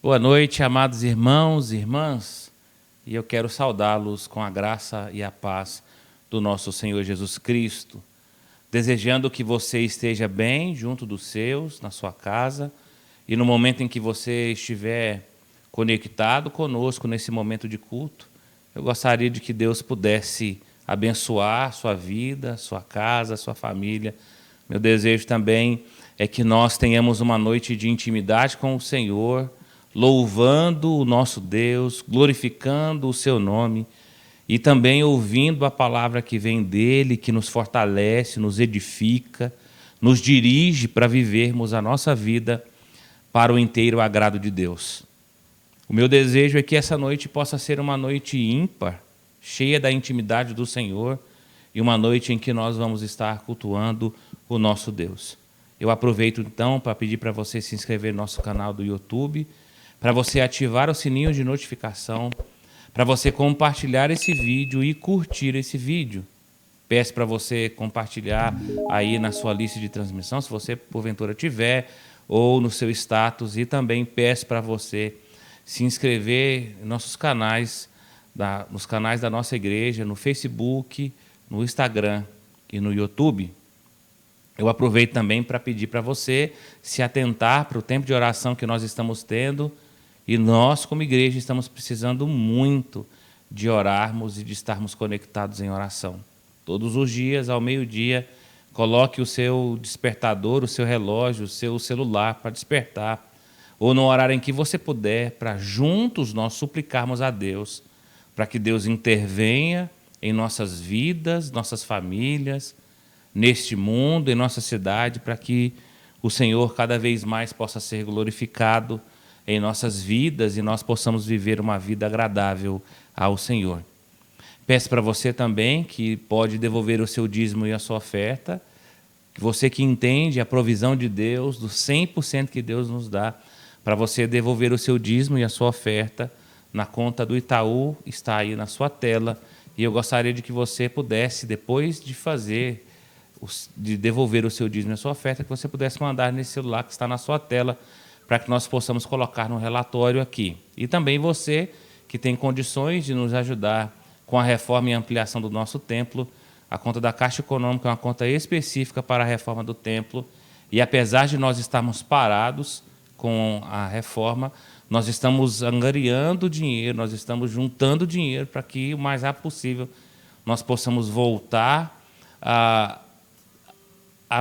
Boa noite, amados irmãos e irmãs, e eu quero saudá-los com a graça e a paz do nosso Senhor Jesus Cristo, desejando que você esteja bem junto dos seus, na sua casa, e no momento em que você estiver conectado conosco nesse momento de culto, eu gostaria de que Deus pudesse abençoar sua vida, sua casa, sua família. Meu desejo também é que nós tenhamos uma noite de intimidade com o Senhor, louvando o nosso Deus, glorificando o seu nome e também ouvindo a palavra que vem dele, que nos fortalece, nos edifica, nos dirige para vivermos a nossa vida para o inteiro agrado de Deus. O meu desejo é que essa noite possa ser uma noite ímpar, cheia da intimidade do Senhor e uma noite em que nós vamos estar cultuando o nosso Deus. Eu aproveito então para pedir para você se inscrever no nosso canal do YouTube, para você ativar o sininho de notificação, para você compartilhar esse vídeo e curtir esse vídeo. Peço para você compartilhar aí na sua lista de transmissão, se você porventura tiver, ou no seu status, e também peço para você se inscrever nos nossos canais, nos canais da nossa igreja, no Facebook, no Instagram e no YouTube. Eu aproveito também para pedir para você se atentar para o tempo de oração que nós estamos tendo, e nós, como igreja, estamos precisando muito de orarmos e de estarmos conectados em oração. Todos os dias, ao meio-dia, coloque o seu despertador, o seu relógio, o seu celular para despertar, ou no horário em que você puder, para juntos nós suplicarmos a Deus, para que Deus intervenha em nossas vidas, nossas famílias, neste mundo, em nossa cidade, para que o Senhor cada vez mais possa ser glorificado em nossas vidas e nós possamos viver uma vida agradável ao Senhor. Peço para você também que pode devolver o seu dízimo e a sua oferta, que você que entende a provisão de Deus, do 100% que Deus nos dá, para você devolver o seu dízimo e a sua oferta na conta do Itaú, está aí na sua tela, e eu gostaria de que você pudesse, depois de devolver o seu dízimo e a sua oferta, que você pudesse mandar nesse celular que está na sua tela, para que nós possamos colocar no relatório aqui. E também você que tem condições de nos ajudar com a reforma e ampliação do nosso templo, a conta da Caixa Econômica é uma conta específica para a reforma do templo, e apesar de nós estarmos parados com a reforma, nós estamos angariando dinheiro, nós estamos juntando dinheiro para que o mais rápido possível nós possamos voltar a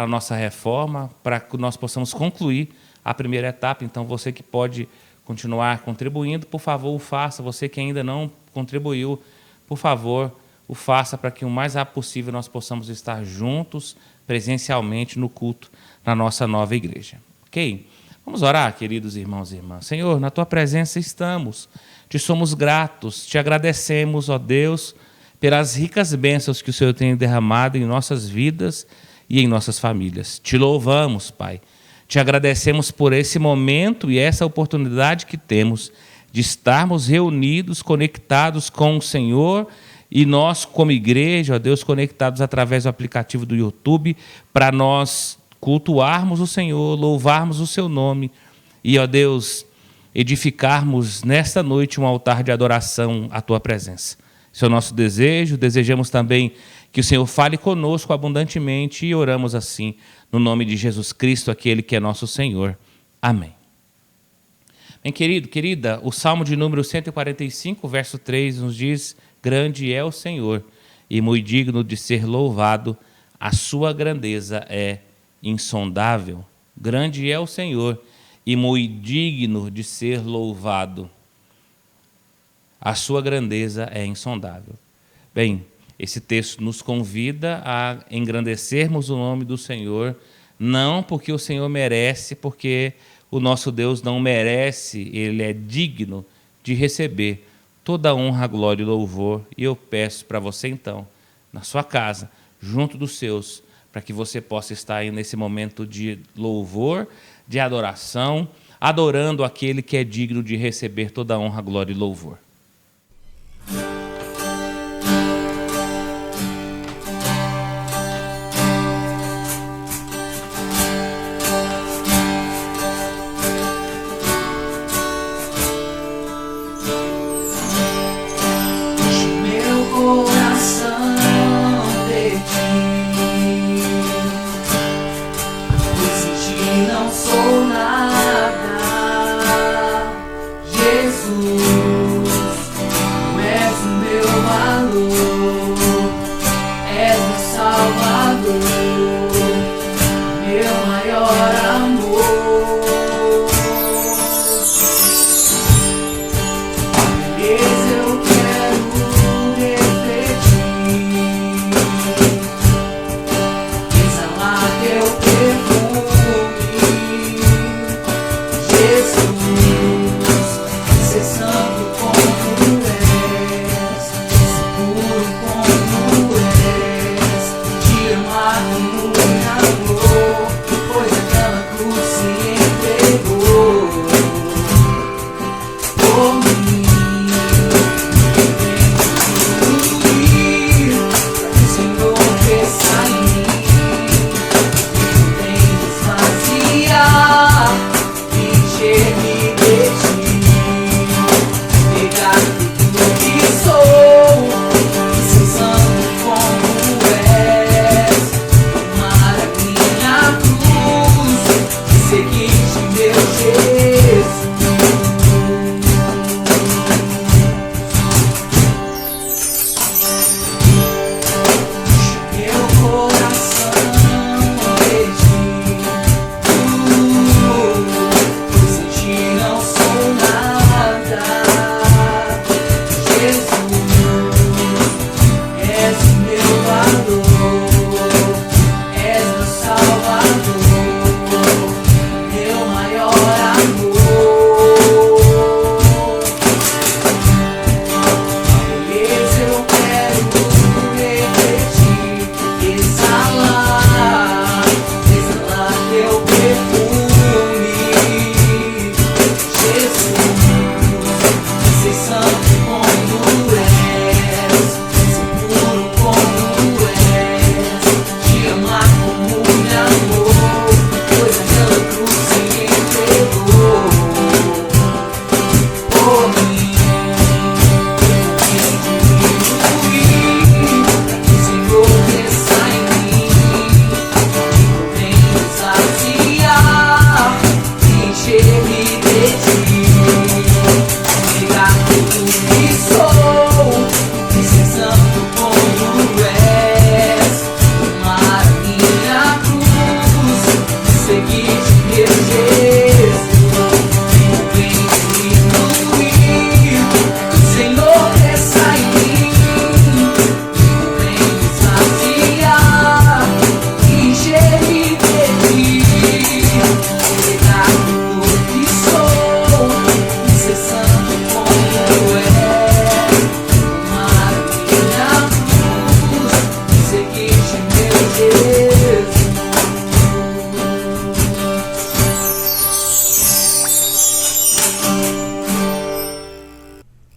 nossa reforma, para que nós possamos concluir a primeira etapa. Então, você que pode continuar contribuindo, por favor, o faça. Você que ainda não contribuiu, por favor, o faça, para que o mais rápido possível nós possamos estar juntos, presencialmente, no culto, na nossa nova igreja. Ok? Vamos orar, queridos irmãos e irmãs. Senhor, na Tua presença estamos, Te somos gratos, Te agradecemos, ó Deus, pelas ricas bênçãos que o Senhor tem derramado em nossas vidas e em nossas famílias. Te louvamos, Pai. Te agradecemos por esse momento e essa oportunidade que temos de estarmos reunidos, conectados com o Senhor, e nós, como igreja, ó Deus, conectados através do aplicativo do YouTube, para nós cultuarmos o Senhor, louvarmos o seu nome e, ó Deus, edificarmos nesta noite um altar de adoração à Tua presença. Esse é o nosso desejo. Desejamos também que o Senhor fale conosco abundantemente, e oramos assim no nome de Jesus Cristo, aquele que é nosso Senhor. Amém. Bem, querido, querida, o Salmo de número 145, verso 3, nos diz: grande é o Senhor e muito digno de ser louvado, a sua grandeza é insondável. Grande é o Senhor e muito digno de ser louvado, a sua grandeza é insondável. Bem, esse texto nos convida a engrandecermos o nome do Senhor, não porque o Senhor merece, porque o nosso Deus não merece, Ele é digno de receber toda a honra, glória e louvor. E eu peço para você, então, na sua casa, junto dos seus, para que você possa estar aí nesse momento de louvor, de adoração, adorando aquele que é digno de receber toda a honra, glória e louvor.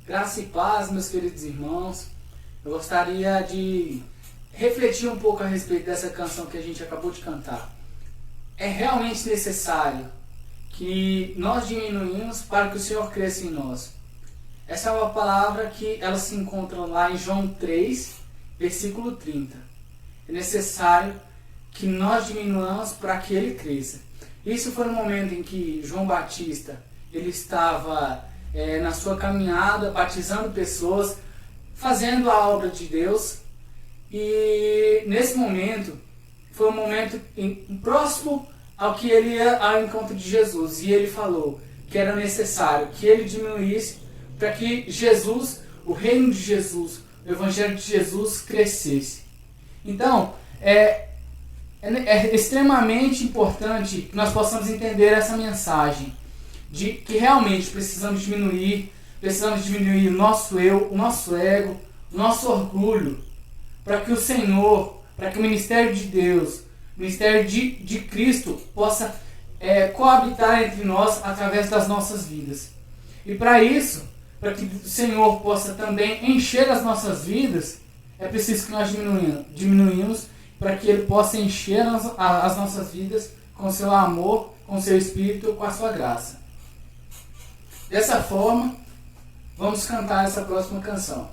Graça e paz, meus queridos irmãos. Eu gostaria de refletir um pouco a respeito dessa canção que a gente acabou de cantar. É realmente necessário que nós diminuímos para que o Senhor cresça em nós. Essa é uma palavra que ela se encontra lá em João 3, versículo 30. É necessário que nós diminuamos para que Ele cresça. Isso foi no momento em que João Batista ele estava na sua caminhada, batizando pessoas, fazendo a obra de Deus. E nesse momento, foi um momento próximo ao que ele ia ao encontro de Jesus. E ele falou que era necessário que ele diminuísse para que Jesus, o reino de Jesus, o evangelho de Jesus crescesse. Então, é extremamente importante que nós possamos entender essa mensagem de que realmente precisamos diminuir o nosso eu, o nosso ego, o nosso orgulho, para que o Senhor, para que o ministério de Deus, o ministério de Cristo possa coabitar entre nós através das nossas vidas. E para isso, para que o Senhor possa também encher as nossas vidas, é preciso que nós diminuímos para que Ele possa encher as nossas vidas com o seu amor, com o seu Espírito, com a sua graça. Dessa forma, vamos cantar essa próxima canção.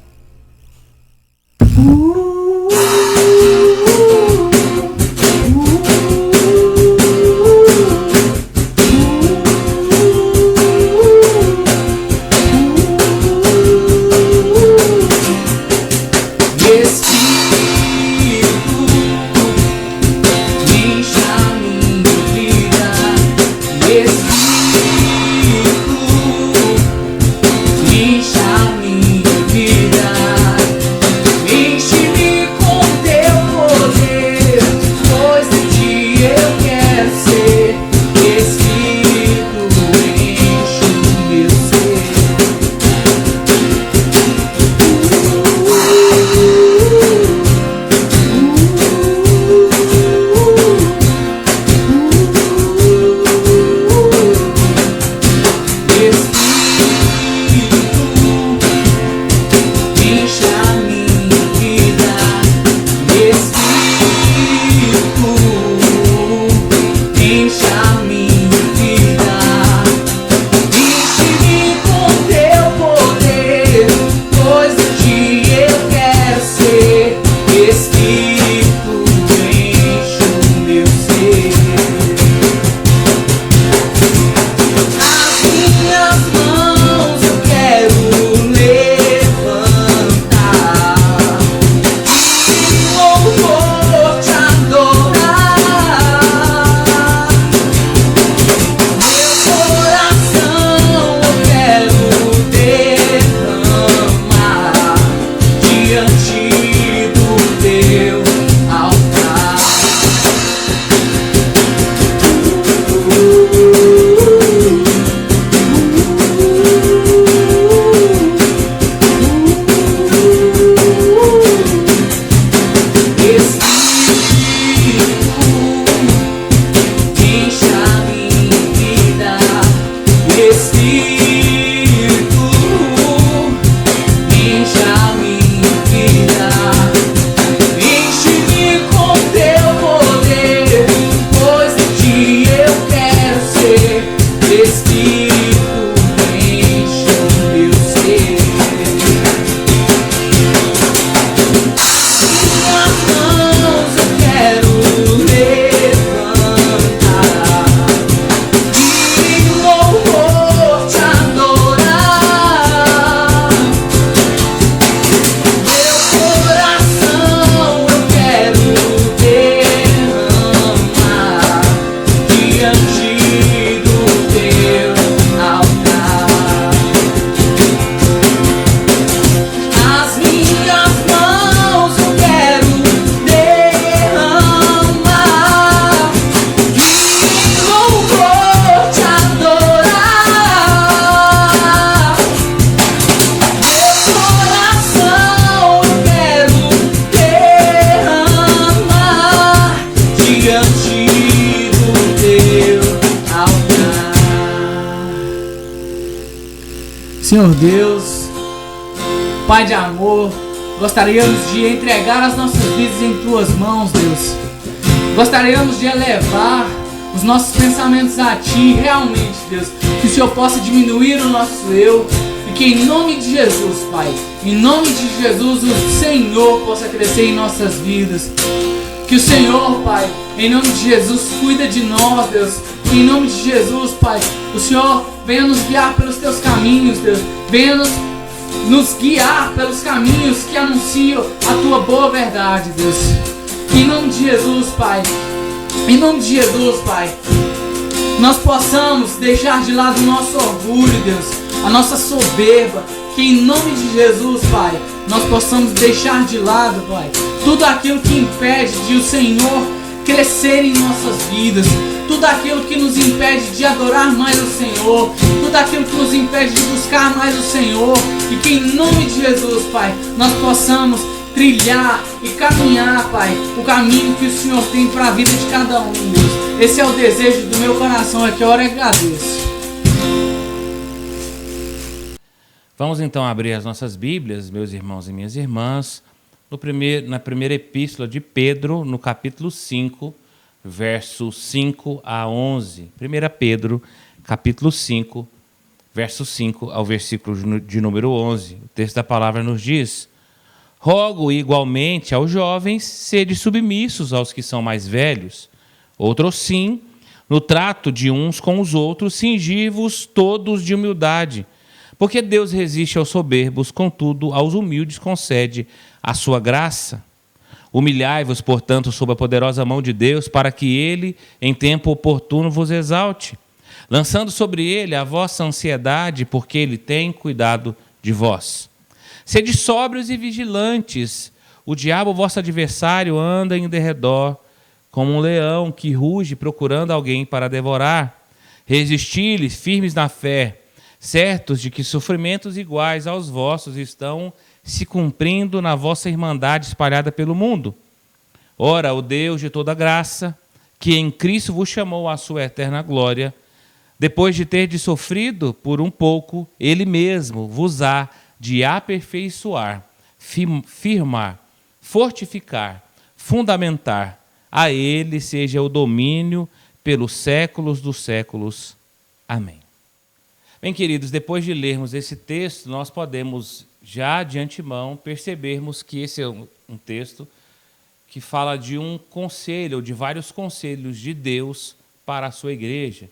Senhor Deus, Pai de amor, gostaríamos de entregar as nossas vidas em Tuas mãos, Deus. Gostaríamos de elevar os nossos pensamentos a Ti, realmente, Deus. Que o Senhor possa diminuir o nosso eu e que em nome de Jesus, Pai, em nome de Jesus, o Senhor possa crescer em nossas vidas. Que o Senhor, Pai, em nome de Jesus, cuida de nós, Deus. Que em nome de Jesus, Pai, o Senhor venha nos guiar pelos Teus caminhos, Deus. Venha nos guiar pelos caminhos que anunciam a Tua boa verdade, Deus. Que em nome de Jesus, Pai, em nome de Jesus, Pai, nós possamos deixar de lado o nosso orgulho, Deus, a nossa soberba. Que em nome de Jesus, Pai, nós possamos deixar de lado, Pai, tudo aquilo que impede de o Senhor crescer em nossas vidas, tudo aquilo que nos impede de adorar mais o Senhor, tudo aquilo que nos impede de buscar mais o Senhor. E que em nome de Jesus, Pai, nós possamos trilhar e caminhar, Pai, o caminho que o Senhor tem para a vida de cada um, Deus. Esse é o desejo do meu coração, é que eu oro e agradeço. Vamos então abrir as nossas Bíblias, meus irmãos e minhas irmãs, na primeira epístola de Pedro, no capítulo 5, versos 5 a 11. 1 Pedro, capítulo 5, verso 5 ao versículo de número 11. O texto da palavra nos diz: rogo igualmente aos jovens, sede submissos aos que são mais velhos. Outros sim, no trato de uns com os outros, cingivos todos de humildade. Porque Deus resiste aos soberbos, contudo, aos humildes concede a sua graça. Humilhai-vos, portanto, sob a poderosa mão de Deus, para que Ele, em tempo oportuno, vos exalte, lançando sobre Ele a vossa ansiedade, porque Ele tem cuidado de vós. Sede sóbrios e vigilantes. O diabo, vosso adversário, anda em derredor, como um leão que ruge, procurando alguém para devorar. Resisti-lhes, firmes na fé, certos de que sofrimentos iguais aos vossos estão se cumprindo na vossa irmandade espalhada pelo mundo. Ora, o Deus de toda graça, que em Cristo vos chamou à sua eterna glória, depois de terdes sofrido por um pouco, Ele mesmo vos há de aperfeiçoar, firmar, fortificar, fundamentar. A Ele seja o domínio pelos séculos dos séculos. Amém. Bem, queridos, depois de lermos esse texto, nós podemos já de antemão percebermos que esse é um texto que fala de um conselho, ou de vários conselhos de Deus para a sua igreja.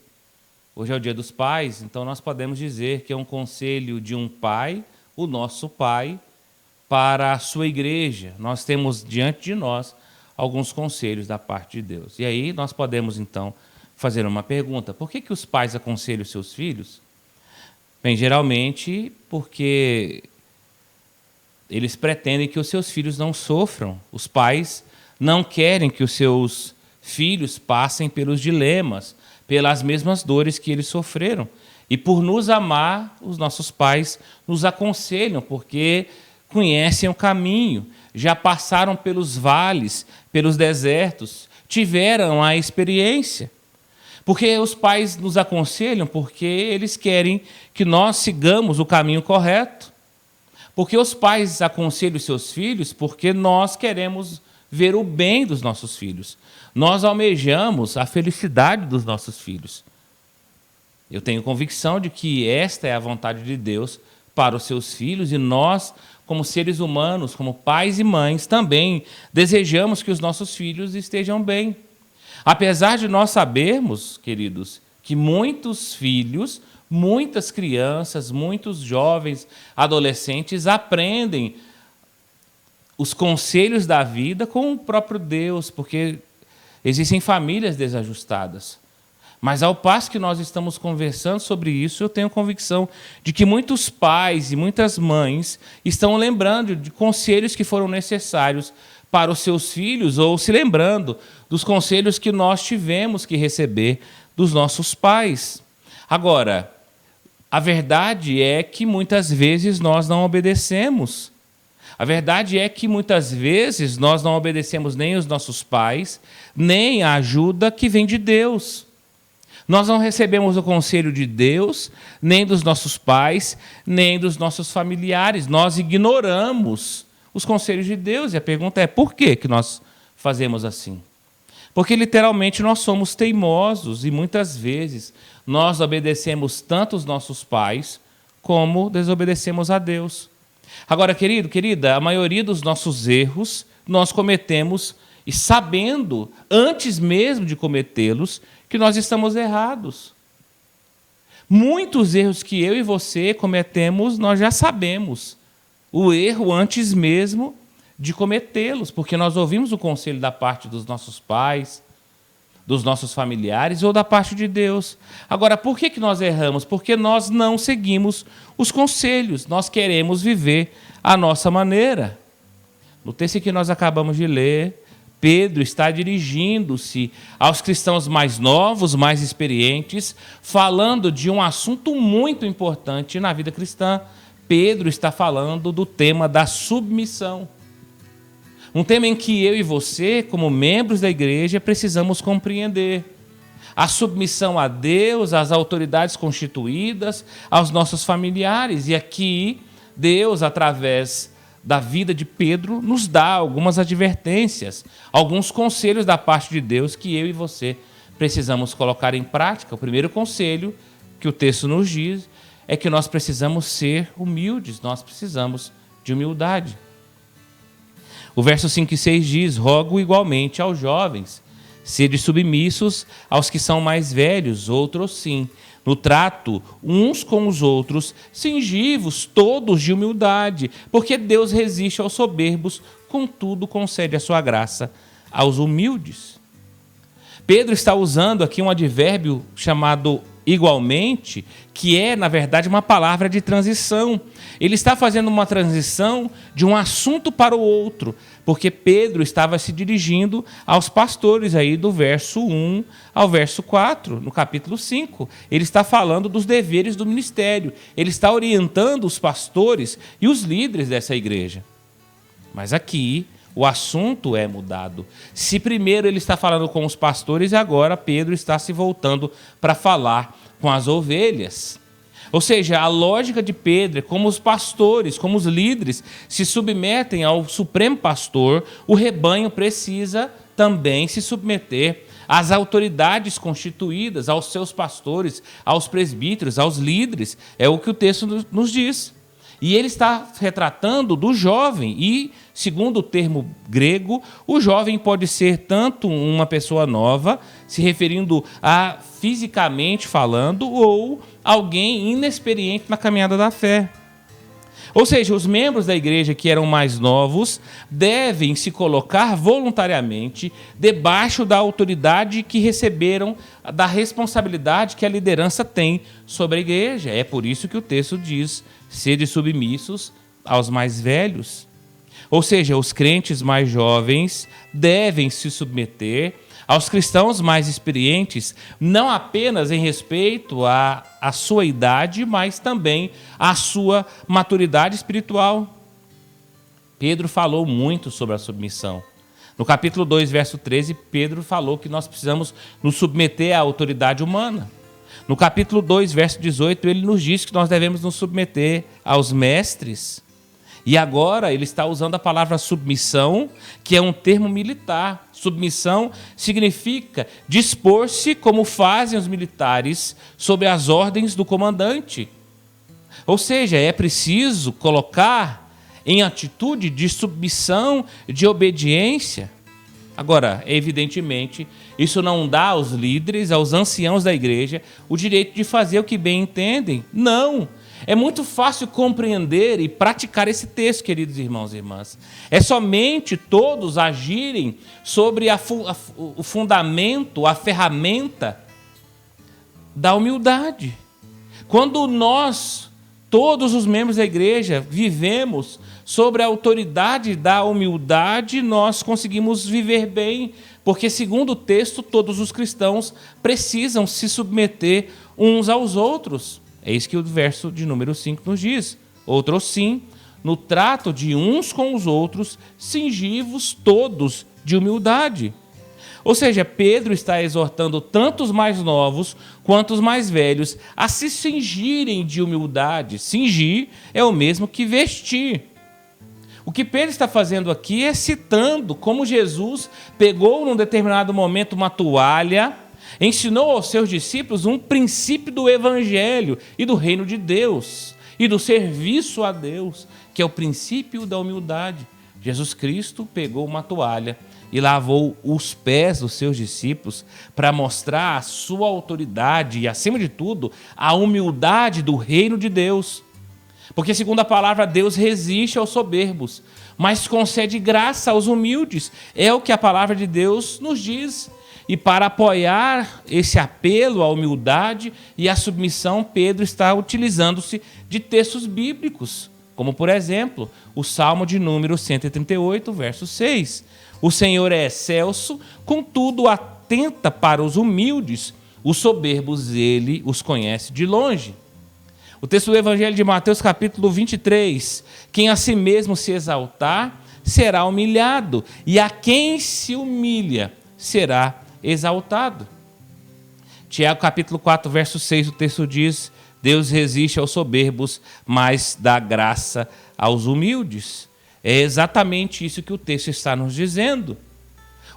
Hoje é o Dia dos Pais, então nós podemos dizer que é um conselho de um pai, o nosso pai, para a sua igreja. Nós temos diante de nós alguns conselhos da parte de Deus. E aí nós podemos, então, fazer uma pergunta: por que os pais aconselham os seus filhos? Bem, geralmente porque eles pretendem que os seus filhos não sofram. Os pais não querem que os seus filhos passem pelos dilemas, pelas mesmas dores que eles sofreram. E por nos amar, os nossos pais nos aconselham, porque conhecem o caminho, já passaram pelos vales, pelos desertos, tiveram a experiência. Porque os pais nos aconselham porque eles querem que nós sigamos o caminho correto. Porque os pais aconselham os seus filhos porque nós queremos ver o bem dos nossos filhos. Nós almejamos a felicidade dos nossos filhos. Eu tenho convicção de que esta é a vontade de Deus para os seus filhos, e nós, como seres humanos, como pais e mães, também desejamos que os nossos filhos estejam bem. Apesar de nós sabermos, queridos, que muitos filhos, muitas crianças, muitos jovens, adolescentes aprendem os conselhos da vida com o próprio Deus, porque existem famílias desajustadas. Mas ao passo que nós estamos conversando sobre isso, eu tenho convicção de que muitos pais e muitas mães estão lembrando de conselhos que foram necessários para os seus filhos, ou se lembrando dos conselhos que nós tivemos que receber dos nossos pais. Agora, a verdade é que muitas vezes nós não obedecemos. A verdade é que muitas vezes nós não obedecemos nem os nossos pais, nem a ajuda que vem de Deus. Nós não recebemos o conselho de Deus, nem dos nossos pais, nem dos nossos familiares. Nós ignoramos os conselhos de Deus. E a pergunta é, por que que nós fazemos assim? Porque literalmente nós somos teimosos e muitas vezes nós obedecemos tanto os nossos pais como desobedecemos a Deus. Agora, querido, querida, a maioria dos nossos erros nós cometemos e sabendo, antes mesmo de cometê-los, que nós estamos errados. Muitos erros que eu e você cometemos, nós já sabemos. O erro antes mesmo de cometê-los, porque nós ouvimos o conselho da parte dos nossos pais, dos nossos familiares ou da parte de Deus. Agora, por que nós erramos? Porque nós não seguimos os conselhos, nós queremos viver a nossa maneira. No texto que nós acabamos de ler, Pedro está dirigindo-se aos cristãos mais novos, mais experientes, falando de um assunto muito importante na vida cristã. Pedro está falando do tema da submissão. Um tema em que eu e você, como membros da igreja, precisamos compreender. A submissão a Deus, às autoridades constituídas, aos nossos familiares. E aqui, Deus, através da vida de Pedro, nos dá algumas advertências, alguns conselhos da parte de Deus que eu e você precisamos colocar em prática. O primeiro conselho que o texto nos diz é que nós precisamos ser humildes, nós precisamos de humildade. O verso 5 e 6 diz: rogo igualmente aos jovens, sede submissos aos que são mais velhos, outros sim, no trato uns com os outros, cingivos todos de humildade, porque Deus resiste aos soberbos, contudo concede a sua graça aos humildes. Pedro está usando aqui um advérbio chamado igualmente, que é, na verdade, uma palavra de transição. Ele está fazendo uma transição de um assunto para o outro, porque Pedro estava se dirigindo aos pastores aí do verso 1 ao verso 4, no capítulo 5. Ele está falando dos deveres do ministério. Ele está orientando os pastores e os líderes dessa igreja. Mas aqui o assunto é mudado. Se primeiro ele está falando com os pastores, agora Pedro está se voltando para falar com as ovelhas. Ou seja, a lógica de Pedro é como os pastores, como os líderes se submetem ao supremo pastor, o rebanho precisa também se submeter às autoridades constituídas, aos seus pastores, aos presbíteros, aos líderes. É o que o texto nos diz. E ele está retratando do jovem, e, segundo o termo grego, o jovem pode ser tanto uma pessoa nova, se referindo a fisicamente falando, ou alguém inexperiente na caminhada da fé. Ou seja, os membros da igreja que eram mais novos devem se colocar voluntariamente debaixo da autoridade que receberam, da responsabilidade que a liderança tem sobre a igreja. É por isso que o texto diz: sede submissos aos mais velhos. Ou seja, os crentes mais jovens devem se submeter aos cristãos mais experientes, não apenas em respeito à sua idade, mas também à sua maturidade espiritual. Pedro falou muito sobre a submissão. No capítulo 2, verso 13, Pedro falou que nós precisamos nos submeter à autoridade humana. No capítulo 2, verso 18, ele nos diz que nós devemos nos submeter aos mestres. E agora ele está usando a palavra submissão, que é um termo militar. Submissão significa dispor-se como fazem os militares sob as ordens do comandante. Ou seja, é preciso colocar em atitude de submissão, de obediência. Agora, evidentemente, isso não dá aos líderes, aos anciãos da igreja, o direito de fazer o que bem entendem. Não! É muito fácil compreender e praticar esse texto, queridos irmãos e irmãs. É somente todos agirem sobre o fundamento, a ferramenta da humildade. Quando nós, todos os membros da igreja, vivemos sobre a autoridade da humildade, nós conseguimos viver bem, porque, segundo o texto, todos os cristãos precisam se submeter uns aos outros. É isso que o verso de número 5 nos diz. Outros sim, no trato de uns com os outros, cingivos todos de humildade. Ou seja, Pedro está exortando tanto os mais novos quanto os mais velhos a se cingirem de humildade. Cingir é o mesmo que vestir. O que Pedro está fazendo aqui é citando como Jesus pegou num determinado momento uma toalha, ensinou aos seus discípulos um princípio do evangelho e do reino de Deus e do serviço a Deus, que é o princípio da humildade. Jesus Cristo pegou uma toalha e lavou os pés dos seus discípulos para mostrar a sua autoridade e, acima de tudo, a humildade do reino de Deus. Porque, segundo a palavra, Deus resiste aos soberbos, mas concede graça aos humildes. É o que a palavra de Deus nos diz. E para apoiar esse apelo à humildade e à submissão, Pedro está utilizando-se de textos bíblicos, como, por exemplo, o Salmo de número 138, verso 6. O Senhor é excelso, contudo atenta para os humildes, os soberbos ele os conhece de longe. O texto do Evangelho de Mateus, capítulo 23, quem a si mesmo se exaltar, será humilhado, e a quem se humilha, será exaltado. Tiago, capítulo 4, verso 6, o texto diz: Deus resiste aos soberbos, mas dá graça aos humildes. É exatamente isso que o texto está nos dizendo.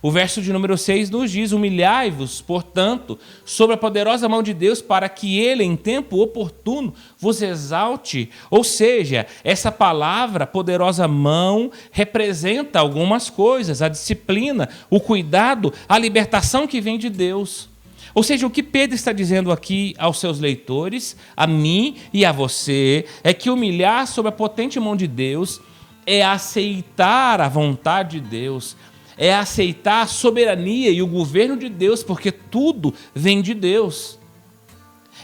O verso de número 6 nos diz: humilhai-vos, portanto, sob a poderosa mão de Deus, para que ele, em tempo oportuno, vos exalte. Ou seja, essa palavra, poderosa mão, representa algumas coisas: a disciplina, o cuidado, a libertação que vem de Deus. Ou seja, o que Pedro está dizendo aqui aos seus leitores, a mim e a você, é que humilhar sob a potente mão de Deus é aceitar a vontade de Deus, é aceitar a soberania e o governo de Deus, porque tudo vem de Deus.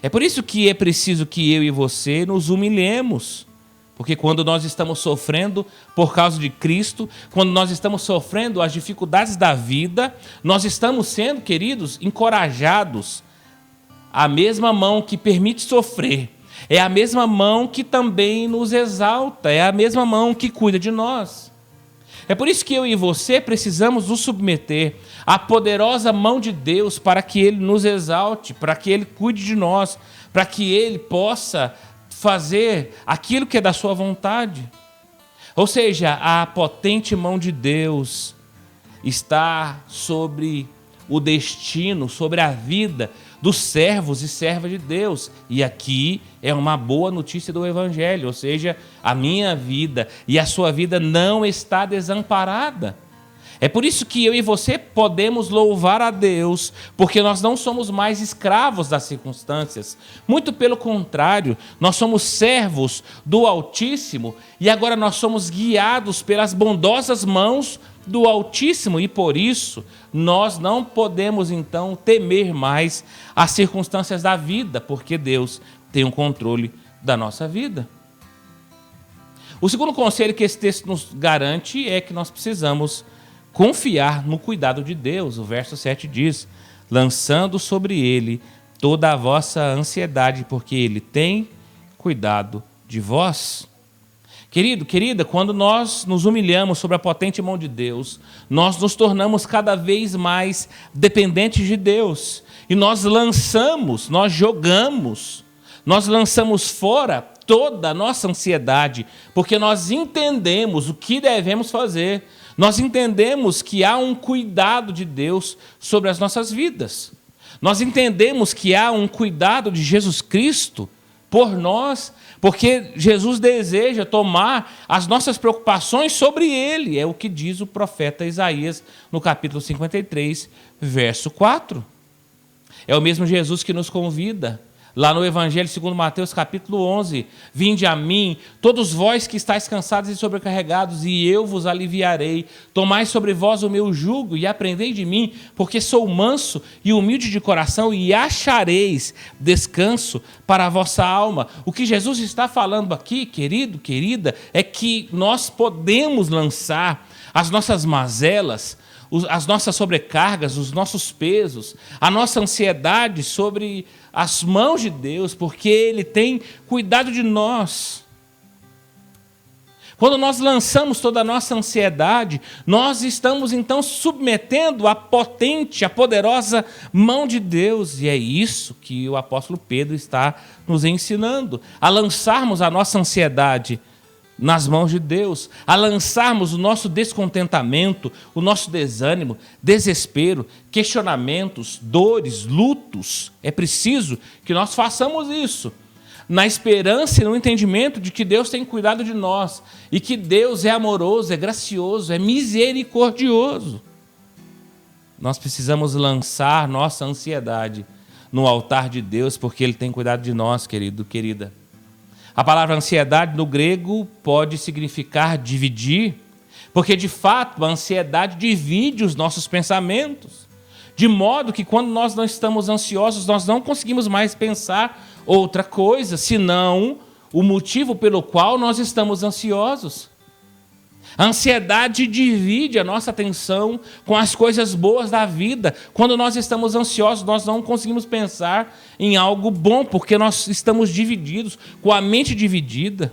É por isso que é preciso que eu e você nos humilhemos, porque quando nós estamos sofrendo por causa de Cristo, quando nós estamos sofrendo as dificuldades da vida, nós estamos sendo, queridos, encorajados. A mesma mão que permite sofrer é a mesma mão que também nos exalta, é a mesma mão que cuida de nós. É por isso que eu e você precisamos nos submeter à poderosa mão de Deus para que Ele nos exalte, para que Ele cuide de nós, para que Ele possa fazer aquilo que é da sua vontade. Ou seja, a potente mão de Deus está sobre o destino, sobre a vida dos servos e servas de Deus. E aqui é uma boa notícia do Evangelho, ou seja, a minha vida e a sua vida não está desamparada. É por isso que eu e você podemos louvar a Deus, porque nós não somos mais escravos das circunstâncias. Muito pelo contrário, nós somos servos do Altíssimo e agora nós somos guiados pelas bondosas mãos do Altíssimo, e por isso nós não podemos então temer mais as circunstâncias da vida, porque Deus tem o controle da nossa vida. O segundo conselho que esse texto nos garante é que nós precisamos confiar no cuidado de Deus. O verso 7 diz: lançando sobre ele toda a vossa ansiedade, porque ele tem cuidado de vós. Querido, querida, quando nós nos humilhamos sobre a potente mão de Deus, nós nos tornamos cada vez mais dependentes de Deus. E nós jogamos fora toda a nossa ansiedade, porque nós entendemos o que devemos fazer. Nós entendemos que há um cuidado de Deus sobre as nossas vidas. Nós entendemos que há um cuidado de Jesus Cristo por nós, porque Jesus deseja tomar as nossas preocupações sobre Ele. É o que diz o profeta Isaías no capítulo 53, verso 4. É o mesmo Jesus que nos convida lá no Evangelho segundo Mateus, capítulo 11, vinde a mim, todos vós que estáis cansados e sobrecarregados, e eu vos aliviarei. Tomai sobre vós o meu jugo e aprendei de mim, porque sou manso e humilde de coração, e achareis descanso para a vossa alma. O que Jesus está falando aqui, querido, querida, é que nós podemos lançar as nossas mazelas, as nossas sobrecargas, os nossos pesos, a nossa ansiedade sobre as mãos de Deus, porque Ele tem cuidado de nós. Quando nós lançamos toda a nossa ansiedade, nós estamos então submetendo a potente, a poderosa mão de Deus. E é isso que o apóstolo Pedro está nos ensinando, a lançarmos a nossa ansiedade nas mãos de Deus, a lançarmos o nosso descontentamento, o nosso desânimo, desespero, questionamentos, dores, lutos. É preciso que nós façamos isso, na esperança e no entendimento de que Deus tem cuidado de nós e que Deus é amoroso, é gracioso, é misericordioso. Nós precisamos lançar nossa ansiedade no altar de Deus, porque Ele tem cuidado de nós, querido, querida. A palavra ansiedade no grego pode significar dividir, porque de fato a ansiedade divide os nossos pensamentos, de modo que quando nós não estamos ansiosos, nós não conseguimos mais pensar outra coisa, senão o motivo pelo qual nós estamos ansiosos. A ansiedade divide a nossa atenção com as coisas boas da vida. Quando nós estamos ansiosos, nós não conseguimos pensar em algo bom, porque nós estamos divididos, com a mente dividida.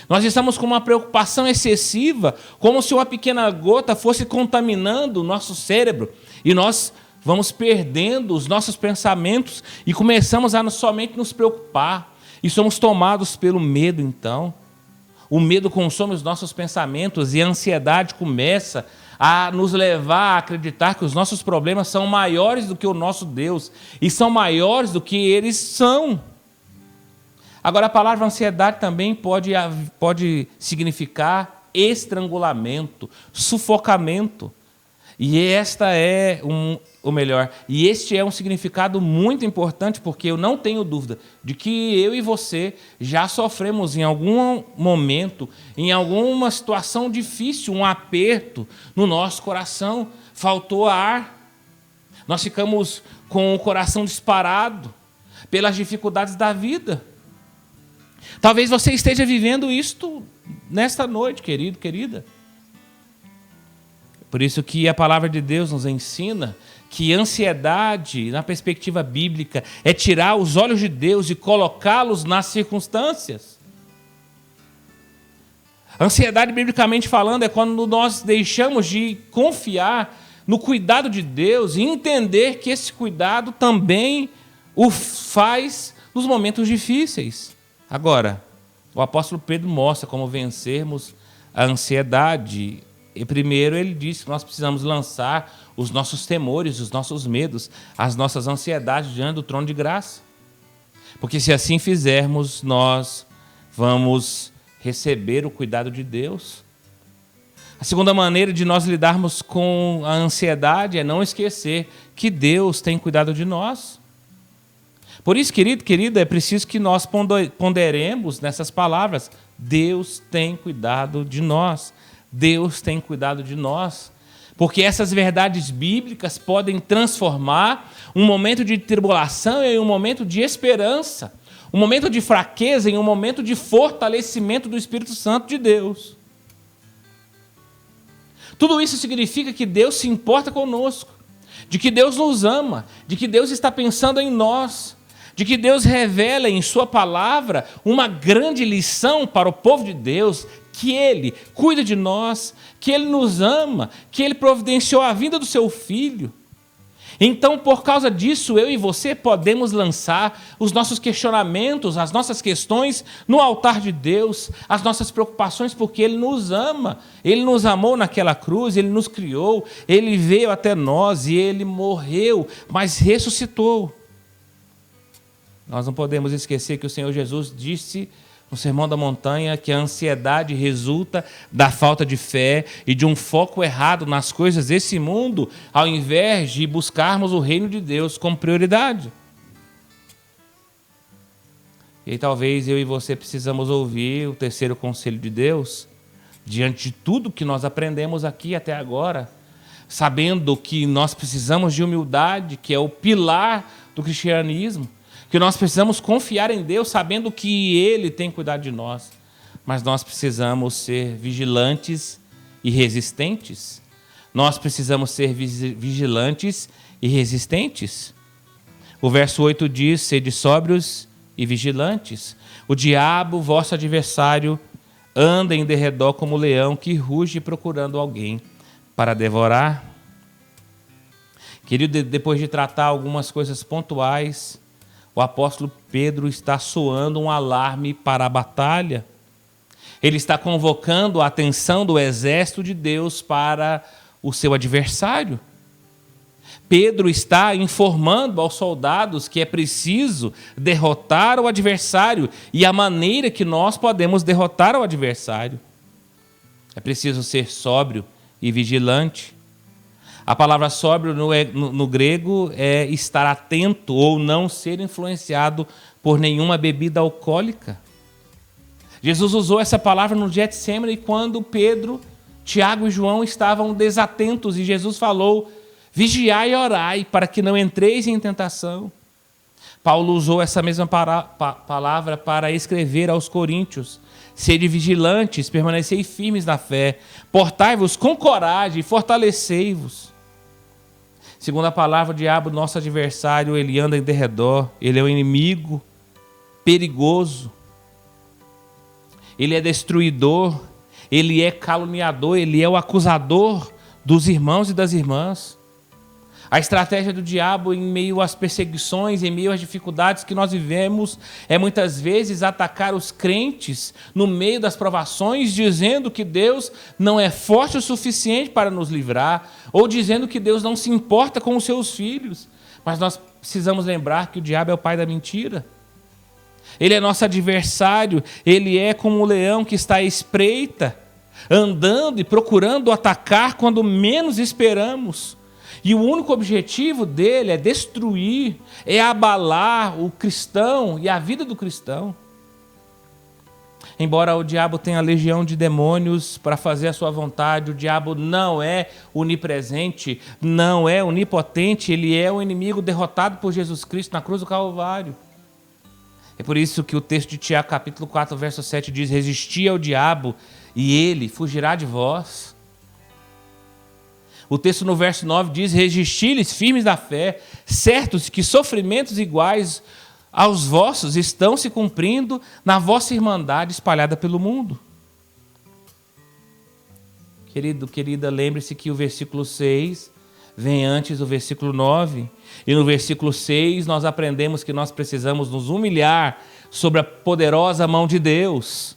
Nós estamos com uma preocupação excessiva, como se uma pequena gota fosse contaminando o nosso cérebro, e nós vamos perdendo os nossos pensamentos e começamos a somente nos preocupar. E somos tomados pelo medo, então. O medo consome os nossos pensamentos e a ansiedade começa a nos levar a acreditar que os nossos problemas são maiores do que o nosso Deus e são maiores do que eles são. Agora, a palavra ansiedade também pode significar estrangulamento, sufocamento. E este é um significado muito importante, porque eu não tenho dúvida de que eu e você já sofremos em algum momento, em alguma situação difícil, um aperto no nosso coração, faltou ar, nós ficamos com o coração disparado pelas dificuldades da vida. Talvez você esteja vivendo isto nesta noite, querido, querida. Por isso que a palavra de Deus nos ensina que ansiedade, na perspectiva bíblica, é tirar os olhos de Deus e colocá-los nas circunstâncias. Ansiedade, biblicamente falando, é quando nós deixamos de confiar no cuidado de Deus e entender que esse cuidado também o faz nos momentos difíceis. Agora, o apóstolo Pedro mostra como vencermos a ansiedade. E primeiro ele diz que nós precisamos lançar os nossos temores, os nossos medos, as nossas ansiedades diante do trono de graça. Porque se assim fizermos, nós vamos receber o cuidado de Deus. A segunda maneira de nós lidarmos com a ansiedade é não esquecer que Deus tem cuidado de nós. Por isso, querido, querida, é preciso que nós ponderemos nessas palavras. Deus tem cuidado de nós. Deus tem cuidado de nós, porque essas verdades bíblicas podem transformar um momento de tribulação em um momento de esperança, um momento de fraqueza em um momento de fortalecimento do Espírito Santo de Deus. Tudo isso significa que Deus se importa conosco, de que Deus nos ama, de que Deus está pensando em nós, de que Deus revela em sua palavra uma grande lição para o povo de Deus, que Ele cuida de nós, que Ele nos ama, que Ele providenciou a vinda do Seu Filho. Então, por causa disso, eu e você podemos lançar os nossos questionamentos, as nossas questões no altar de Deus, as nossas preocupações, porque Ele nos ama. Ele nos amou naquela cruz, Ele nos criou, Ele veio até nós e Ele morreu, mas ressuscitou. Nós não podemos esquecer que o Senhor Jesus disse no Sermão da Montanha que a ansiedade resulta da falta de fé e de um foco errado nas coisas desse mundo, ao invés de buscarmos o reino de Deus como prioridade. E aí, talvez eu e você precisamos ouvir o terceiro conselho de Deus, diante de tudo que nós aprendemos aqui até agora, sabendo que nós precisamos de humildade, que é o pilar do cristianismo, que nós precisamos confiar em Deus, sabendo que Ele tem cuidado de nós. Mas nós precisamos ser vigilantes e resistentes. Nós precisamos ser vigilantes e resistentes. O verso 8 diz: sede sóbrios e vigilantes. O diabo, vosso adversário, anda em derredor como leão que ruge procurando alguém para devorar. Querido, depois de tratar algumas coisas pontuais, o apóstolo Pedro está soando um alarme para a batalha. Ele está convocando a atenção do exército de Deus para o seu adversário. Pedro está informando aos soldados que é preciso derrotar o adversário e a maneira que nós podemos derrotar o adversário. É preciso ser sóbrio e vigilante. A palavra sóbrio no grego é estar atento ou não ser influenciado por nenhuma bebida alcoólica. Jesus usou essa palavra no Getsemane quando Pedro, Tiago e João estavam desatentos e Jesus falou: vigiai e orai para que não entreis em tentação. Paulo usou essa mesma palavra para escrever aos coríntios: sede vigilantes, permanecei firmes na fé, portai-vos com coragem e fortalecei-vos. Segundo a palavra, o diabo, nosso adversário, ele anda em derredor, ele é um inimigo perigoso, ele é destruidor, ele é caluniador, ele é o acusador dos irmãos e das irmãs. A estratégia do diabo em meio às perseguições, em meio às dificuldades que nós vivemos, é muitas vezes atacar os crentes no meio das provações, dizendo que Deus não é forte o suficiente para nos livrar, ou dizendo que Deus não se importa com os seus filhos. Mas nós precisamos lembrar que o diabo é o pai da mentira. Ele é nosso adversário, ele é como um leão que está à espreita, andando e procurando atacar quando menos esperamos. E o único objetivo dele é destruir, é abalar o cristão e a vida do cristão. Embora o diabo tenha legião de demônios para fazer a sua vontade, o diabo não é onipresente, não é onipotente, ele é um inimigo derrotado por Jesus Cristo na cruz do Calvário. É por isso que o texto de Tiago, capítulo 4, verso 7 diz: resisti ao diabo e ele fugirá de vós. O texto no verso 9 diz: resisti-lhes firmes na fé, certos que sofrimentos iguais aos vossos estão se cumprindo na vossa irmandade espalhada pelo mundo. Querido, querida, lembre-se que o versículo 6 vem antes do versículo 9. E no versículo 6 nós aprendemos que nós precisamos nos humilhar sobre a poderosa mão de Deus.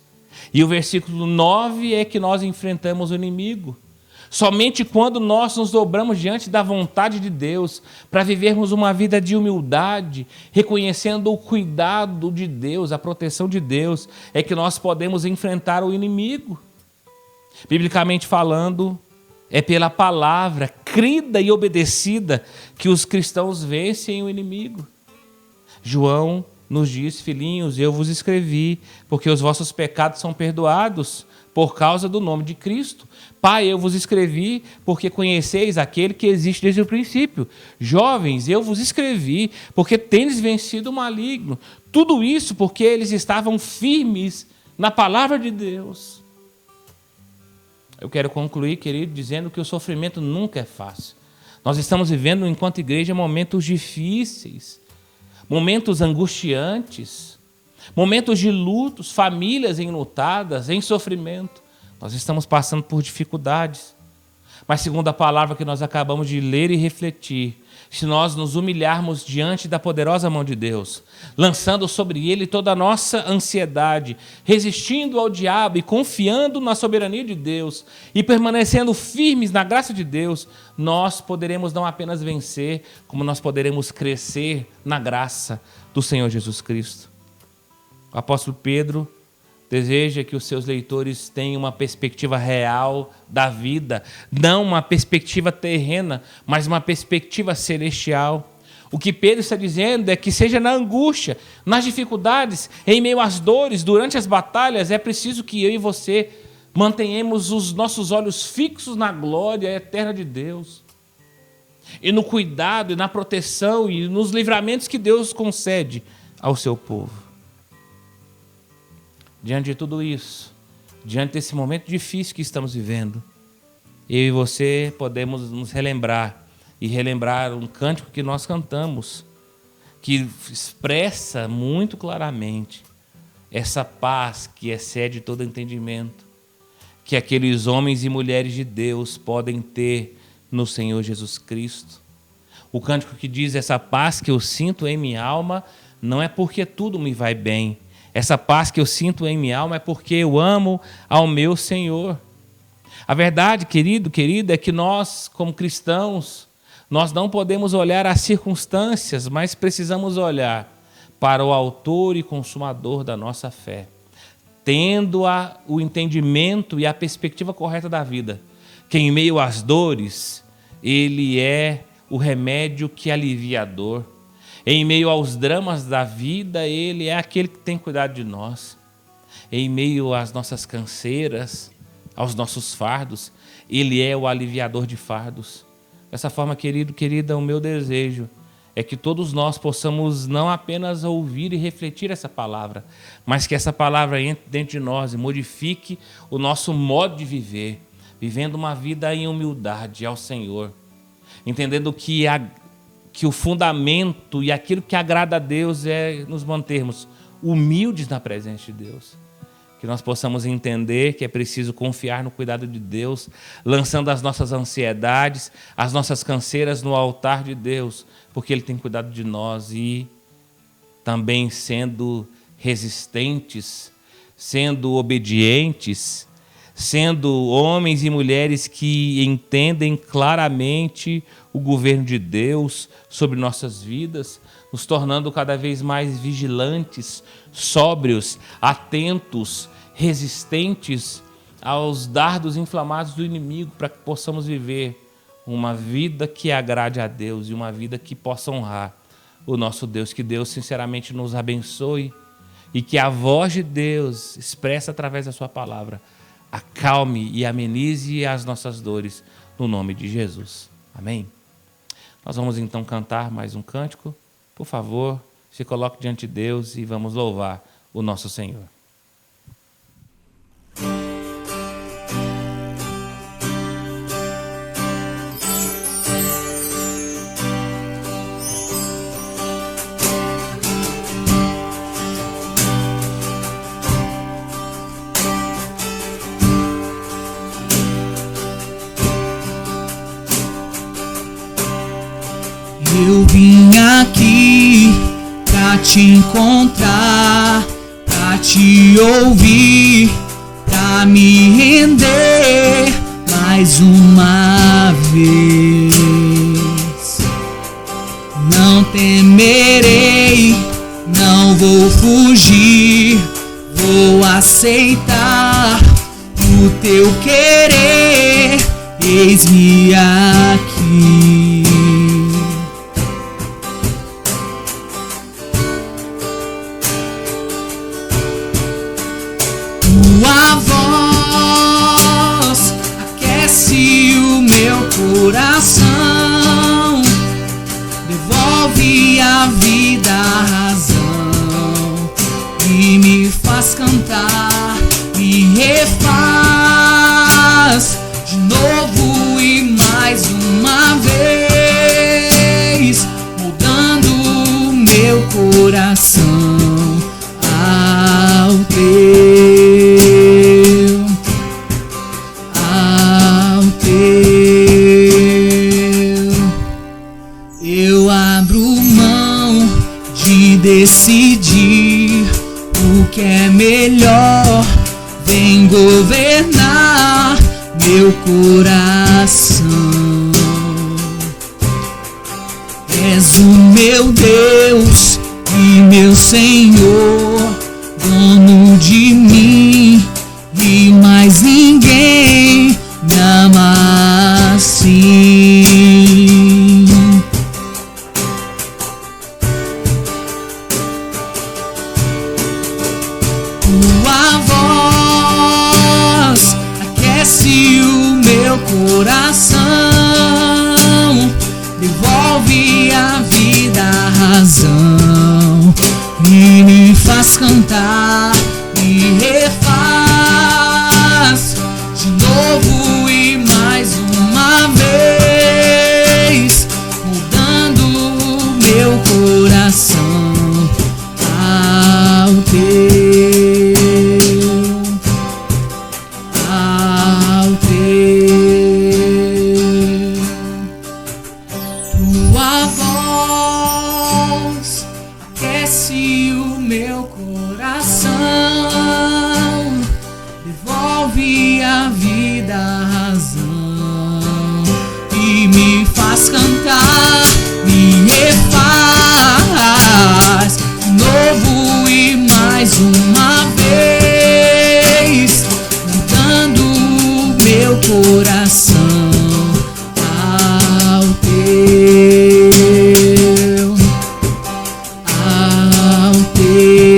E o versículo 9 é que nós enfrentamos o inimigo. Somente quando nós nos dobramos diante da vontade de Deus, para vivermos uma vida de humildade, reconhecendo o cuidado de Deus, a proteção de Deus, é que nós podemos enfrentar o inimigo. Biblicamente falando, é pela palavra crida e obedecida que os cristãos vencem o inimigo. João nos diz: filhinhos, eu vos escrevi, porque os vossos pecados são perdoados por causa do nome de Cristo. Pai, eu vos escrevi porque conheceis aquele que existe desde o princípio. Jovens, eu vos escrevi porque tendes vencido o maligno. Tudo isso porque eles estavam firmes na palavra de Deus. Eu quero concluir, querido, dizendo que o sofrimento nunca é fácil. Nós estamos vivendo, enquanto igreja, momentos difíceis, momentos angustiantes, momentos de lutos, famílias enlutadas, em sofrimento. Nós estamos passando por dificuldades. Mas segundo a palavra que nós acabamos de ler e refletir, se nós nos humilharmos diante da poderosa mão de Deus, lançando sobre Ele toda a nossa ansiedade, resistindo ao diabo e confiando na soberania de Deus e permanecendo firmes na graça de Deus, nós poderemos não apenas vencer, como nós poderemos crescer na graça do Senhor Jesus Cristo. O apóstolo Pedro deseja que os seus leitores tenham uma perspectiva real da vida, não uma perspectiva terrena, mas uma perspectiva celestial. O que Pedro está dizendo é que seja na angústia, nas dificuldades, em meio às dores, durante as batalhas, é preciso que eu e você mantenhamos os nossos olhos fixos na glória eterna de Deus. E no cuidado, e na proteção, e nos livramentos que Deus concede ao seu povo. Diante de tudo isso, diante desse momento difícil que estamos vivendo, eu e você podemos nos relembrar e relembrar um cântico que nós cantamos, que expressa muito claramente essa paz que excede todo entendimento, que aqueles homens e mulheres de Deus podem ter no Senhor Jesus Cristo. O cântico que diz: essa paz que eu sinto em minha alma não é porque tudo me vai bem. Essa paz que eu sinto em minha alma é porque eu amo ao meu Senhor. A verdade, querido, querida, é que nós, como cristãos, nós não podemos olhar as circunstâncias, mas precisamos olhar para o autor e consumador da nossa fé, tendo o entendimento e a perspectiva correta da vida, que em meio às dores, Ele é o remédio que alivia a dor. Em meio aos dramas da vida, Ele é aquele que tem cuidado de nós. Em meio às nossas canseiras, aos nossos fardos, Ele é o aliviador de fardos. Dessa forma, querido, querida, o meu desejo é que todos nós possamos não apenas ouvir e refletir essa palavra, mas que essa palavra entre dentro de nós e modifique o nosso modo de viver, vivendo uma vida em humildade ao Senhor, entendendo que o fundamento e aquilo que agrada a Deus é nos mantermos humildes na presença de Deus. Que nós possamos entender que é preciso confiar no cuidado de Deus, lançando as nossas ansiedades, as nossas canseiras no altar de Deus, porque Ele tem cuidado de nós, e também sendo resistentes, sendo obedientes, sendo homens e mulheres que entendem claramente o governo de Deus sobre nossas vidas, nos tornando cada vez mais vigilantes, sóbrios, atentos, resistentes aos dardos inflamados do inimigo, para que possamos viver uma vida que agrade a Deus e uma vida que possa honrar o nosso Deus. Que Deus sinceramente nos abençoe e que a voz de Deus, expressa através da sua palavra, acalme e amenize as nossas dores, no nome de Jesus. Amém? Nós vamos então cantar mais um cântico. Por favor, se coloque diante de Deus e vamos louvar o nosso Senhor. Eu vim aqui pra te encontrar, pra te ouvir, pra me render mais uma vez. Não temerei, não vou fugir, vou aceitar o teu querer, eis-me aqui. Tua voz aquece o meu coração, devolve a vida, a razão, e me faz cantar, me refaz de novo e mais uma vez, mudando o meu coração ao teu. Eu abro mão de decidir o que é melhor, vem governar meu coração. És o meu Deus e meu Senhor, dono de mim, e mais ninguém me ama assim. Tua voz aquece o meu coração, devolve a vida, a razão, e me faz cantar, me refaz de novo e mais uma vez, mudando o meu coração ao teu. minha vida a razão e me faz cantar, me refaz novo e mais uma vez, mudando meu coração ao teu, ao teu,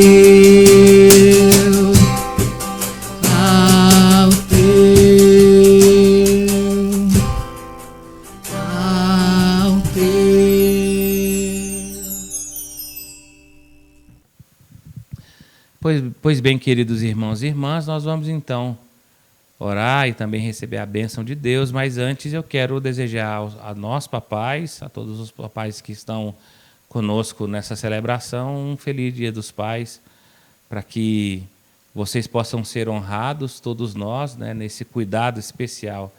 ao teu, ao teu. Pois bem, queridos irmãos e irmãs, nós vamos então orar e também receber a bênção de Deus, mas antes eu quero desejar a nós papais, a todos os papais que estão conosco nessa celebração, um feliz Dia dos Pais, para que vocês possam ser honrados, todos nós, né, nesse cuidado especial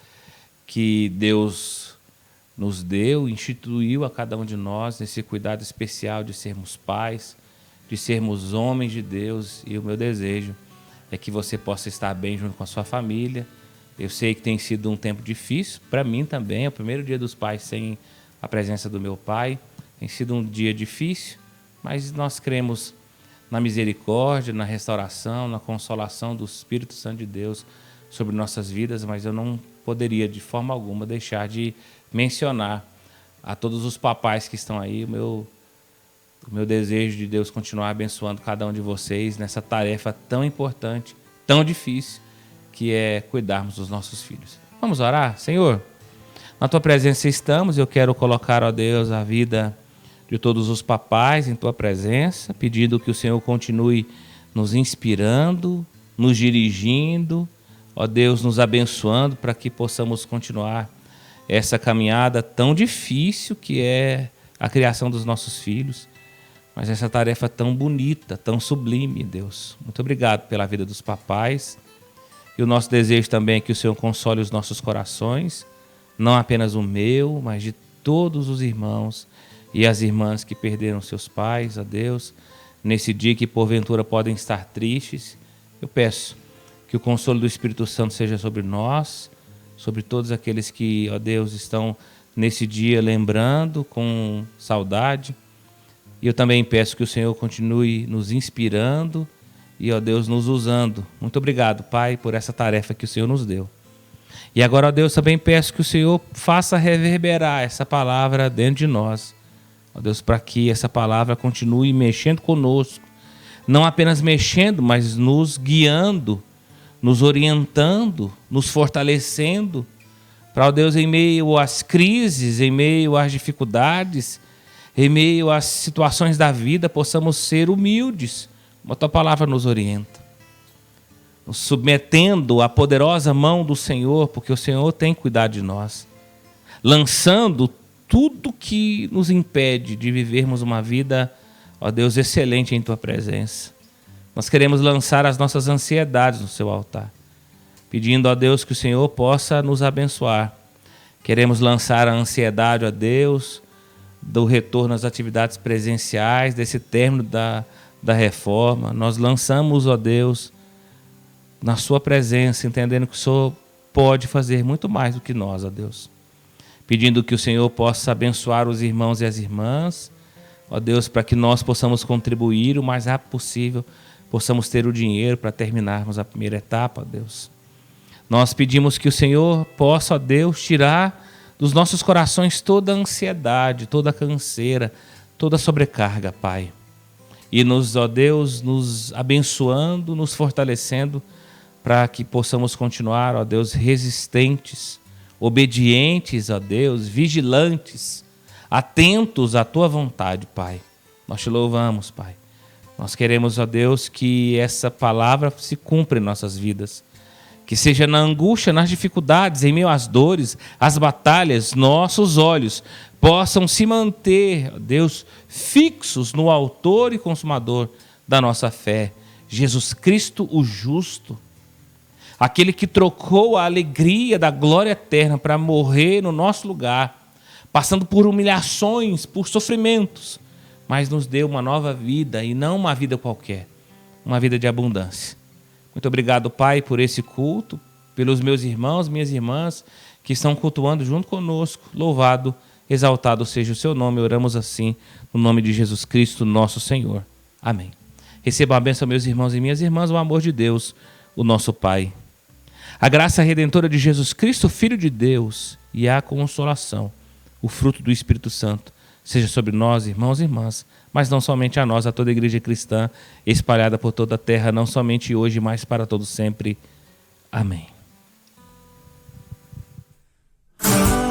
que Deus nos deu, instituiu a cada um de nós, nesse cuidado especial de sermos pais, de sermos homens de Deus, e o meu desejo é que você possa estar bem junto com a sua família. Eu sei que tem sido um tempo difícil, para mim também, é o primeiro Dia dos Pais sem a presença do meu pai, tem sido um dia difícil, mas nós cremos na misericórdia, na restauração, na consolação do Espírito Santo de Deus sobre nossas vidas, mas eu não poderia de forma alguma deixar de mencionar a todos os papais que estão aí, o meu desejo de Deus continuar abençoando cada um de vocês nessa tarefa tão importante, tão difícil, que é cuidarmos dos nossos filhos. Vamos orar? Senhor, na Tua presença estamos, eu quero colocar, ó Deus, a vida de todos os papais em Tua presença, pedindo que o Senhor continue nos inspirando, nos dirigindo, ó Deus, nos abençoando para que possamos continuar essa caminhada tão difícil que é a criação dos nossos filhos. Mas essa tarefa tão bonita, tão sublime, Deus. Muito obrigado pela vida dos papais. E o nosso desejo também é que o Senhor console os nossos corações, não apenas o meu, mas de todos os irmãos e as irmãs que perderam seus pais, ó Deus, nesse dia que porventura podem estar tristes. Eu peço que o consolo do Espírito Santo seja sobre nós, sobre todos aqueles que, ó Deus, estão nesse dia lembrando com saudade. E eu também peço que o Senhor continue nos inspirando e, ó Deus, nos usando. Muito obrigado, Pai, por essa tarefa que o Senhor nos deu. E agora, ó Deus, também peço que o Senhor faça reverberar essa palavra dentro de nós. Ó Deus, para que essa palavra continue mexendo conosco. Não apenas mexendo, mas nos guiando, nos orientando, nos fortalecendo. Para, ó Deus, em meio às crises, em meio às dificuldades, em meio às situações da vida, possamos ser humildes, como a Tua palavra nos orienta. Nos submetendo à poderosa mão do Senhor, porque o Senhor tem cuidado de nós. Lançando tudo que nos impede de vivermos uma vida, ó Deus, excelente em Tua presença. Nós queremos lançar as nossas ansiedades no Seu altar, pedindo a Deus que o Senhor possa nos abençoar. Queremos lançar a ansiedade, ó Deus, do retorno às atividades presenciais, desse término da reforma. Nós lançamos, ó Deus, na Sua presença, entendendo que o Senhor pode fazer muito mais do que nós, ó Deus. Pedindo que o Senhor possa abençoar os irmãos e as irmãs, ó Deus, para que nós possamos contribuir o mais rápido possível, possamos ter o dinheiro para terminarmos a primeira etapa, ó Deus. Nós pedimos que o Senhor possa, ó Deus, tirar dos nossos corações toda a ansiedade, toda a canseira, toda a sobrecarga, Pai. E nos, ó Deus, nos abençoando, nos fortalecendo, para que possamos continuar, ó Deus, resistentes, obedientes, ó Deus, vigilantes, atentos à Tua vontade, Pai. Nós Te louvamos, Pai. Nós queremos, ó Deus, que essa palavra se cumpra em nossas vidas. Que seja na angústia, nas dificuldades, em meio às dores, às batalhas, nossos olhos possam se manter, Deus, fixos no autor e consumador da nossa fé, Jesus Cristo o justo, aquele que trocou a alegria da glória eterna para morrer no nosso lugar, passando por humilhações, por sofrimentos, mas nos deu uma nova vida e não uma vida qualquer, uma vida de abundância. Muito obrigado, Pai, por esse culto, pelos meus irmãos, minhas irmãs que estão cultuando junto conosco. Louvado, exaltado seja o seu nome. Oramos assim no nome de Jesus Cristo, nosso Senhor. Amém. Recebam a bênção, meus irmãos e minhas irmãs, o amor de Deus, o nosso Pai. A graça redentora de Jesus Cristo, Filho de Deus, e a consolação, o fruto do Espírito Santo, seja sobre nós, irmãos e irmãs, mas não somente a nós, a toda a igreja cristã espalhada por toda a terra, não somente hoje, mas para todo sempre. Amém. Thank